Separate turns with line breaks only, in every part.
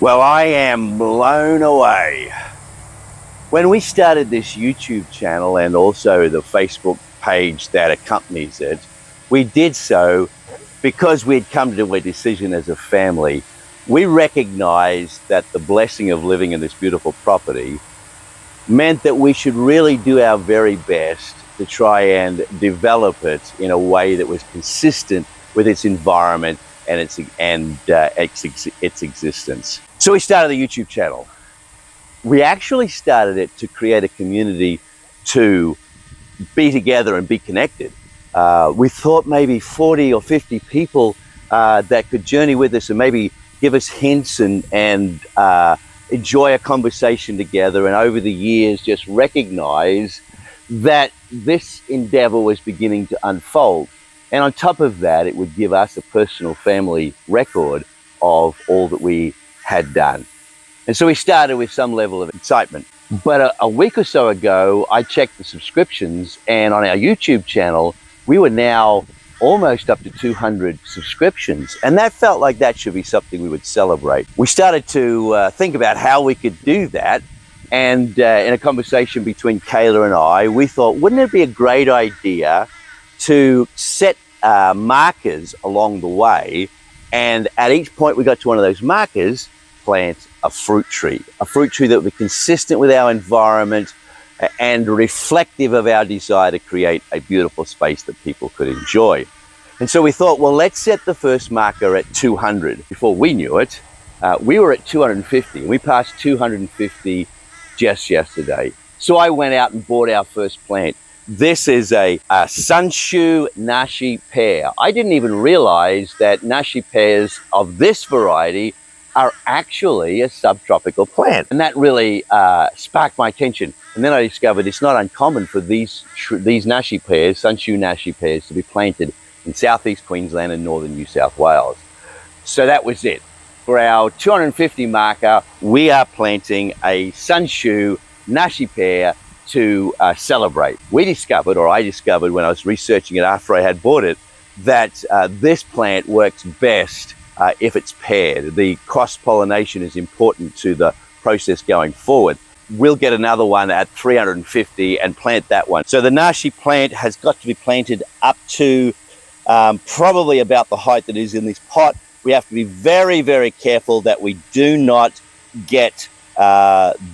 Well, I am blown away. When we started this YouTube channel and also the Facebook page that accompanies it, we did so because we had come to a decision as a family. We recognized that the blessing of living in this beautiful property meant that we should really do our very best to try and develop it in a way that was consistent with its environment and its existence. So we started the YouTube channel. We actually started it to create a community to be together and be connected. We thought maybe 40 or 50 people that could journey with us and maybe give us hints and enjoy a conversation together, and over the years just recognize that this endeavor was beginning to unfold. And on top of that, it would give us a personal family record of all that we had done. And so we started with some level of excitement. But a week or so ago, I checked the subscriptions, and on our YouTube channel, we were now almost up to 200 subscriptions. And that felt like that should be something we would celebrate. We started to think about how we could do that. And in a conversation between Kayla and I, we thought, wouldn't it be a great idea to set markers along the way, and at each point we got to one of those markers, plant a fruit tree that would be consistent with our environment and reflective of our desire to create a beautiful space that people could enjoy. And so we thought, well, let's set the first marker at 200. Before we knew it, we were at 250, and we passed 250 just yesterday. So I went out and bought our first plant. This is a Sanshu Nashi pear. I didn't even realize that Nashi pears of this variety are actually a subtropical plant. And that really sparked my attention. And then I discovered it's not uncommon for these Nashi pears, Sanshu Nashi pears, to be planted in southeast Queensland and northern New South Wales. So that was it. For our 250 marker, we are planting a Sanshu Nashi pear to celebrate. We discovered, or I discovered when I was researching it after I had bought it, that this plant works best if it's paired. The cross-pollination is important to the process going forward. We'll get another one at 350 and plant that one. So the Nashi plant has got to be planted up to probably about the height that is in this pot. We have to be very, very careful that we do not get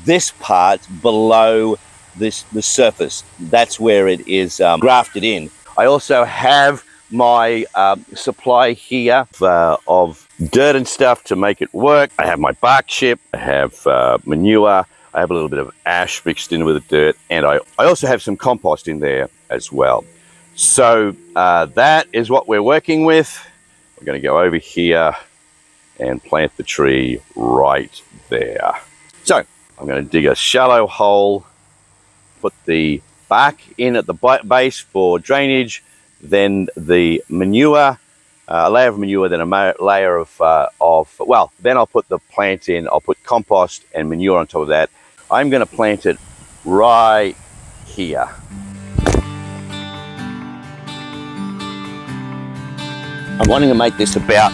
this part below the surface. That's where it is grafted in. I also have my supply here of dirt and stuff to make it work. I have my bark chip, I have manure, I have a little bit of ash mixed in with the dirt, and I also have some compost in there as well. So that is what we're working with. We're going to go over here and plant the tree right there. So I'm going to dig a shallow hole, put the bark in at the base for drainage, then the manure, a layer of manure, then a layer of well, then I'll put the plant in. I'll put compost and manure on top of that. I'm going to plant it right here. I'm wanting to make this about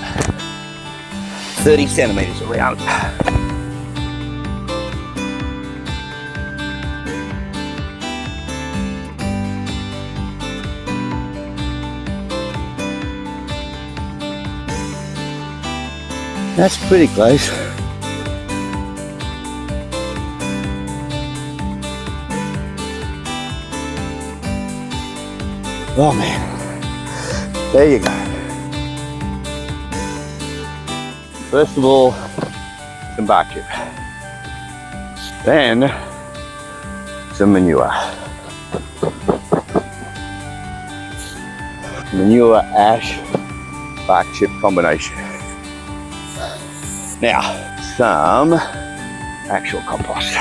30 centimeters around. That's pretty close. Oh man, there you go. First of all, some bark chip, then some manure. Manure, ash, bark chip combination. Now, some actual compost.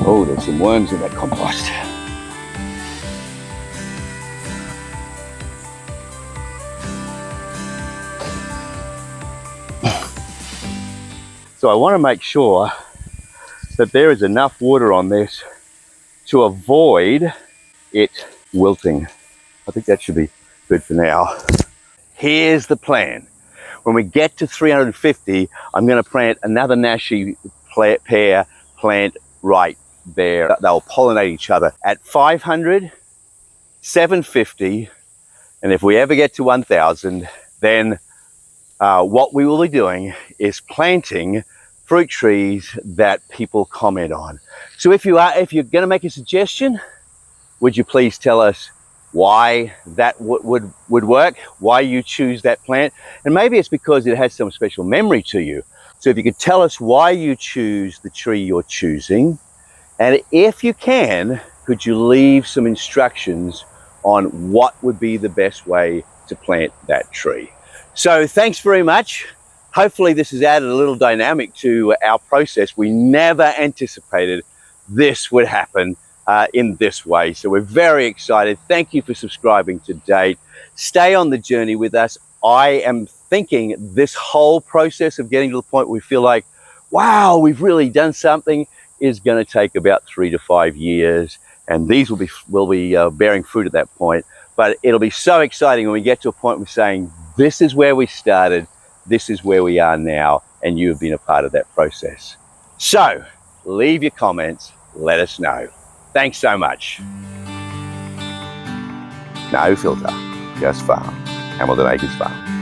Oh, there's some worms in that compost. So I want to make sure that there is enough water on this to avoid it wilting. I think that should be good for now. Here's the plan. When we get to 350, I'm going to plant another Nashi pear plant right there. They'll pollinate each other. At 500, 750, and if we ever get to 1,000, then what we will be doing is planting fruit trees that people comment on. So if you're going to make a suggestion, would you please tell us why that would work, why you choose that plant? And maybe it's because it has some special memory to you. So if you could tell us why you choose the tree you're choosing, and if you can, could you leave some instructions on what would be the best way to plant that tree? So thanks very much. Hopefully this has added a little dynamic to our process. We never anticipated this would happen in this way. So we're very excited. Thank you for subscribing to date. Stay on the journey with us. I am thinking this whole process of getting to the point where we feel like, wow, we've really done something, is going to take about 3 to 5 years. And these will be bearing fruit at that point. But it'll be so exciting when we get to a point where we're saying, this is where we started, this is where we are now, and you have been a part of that process. So leave your comments, let us know. Thanks so much. No filter, just farm. Hamilton Acres Farm.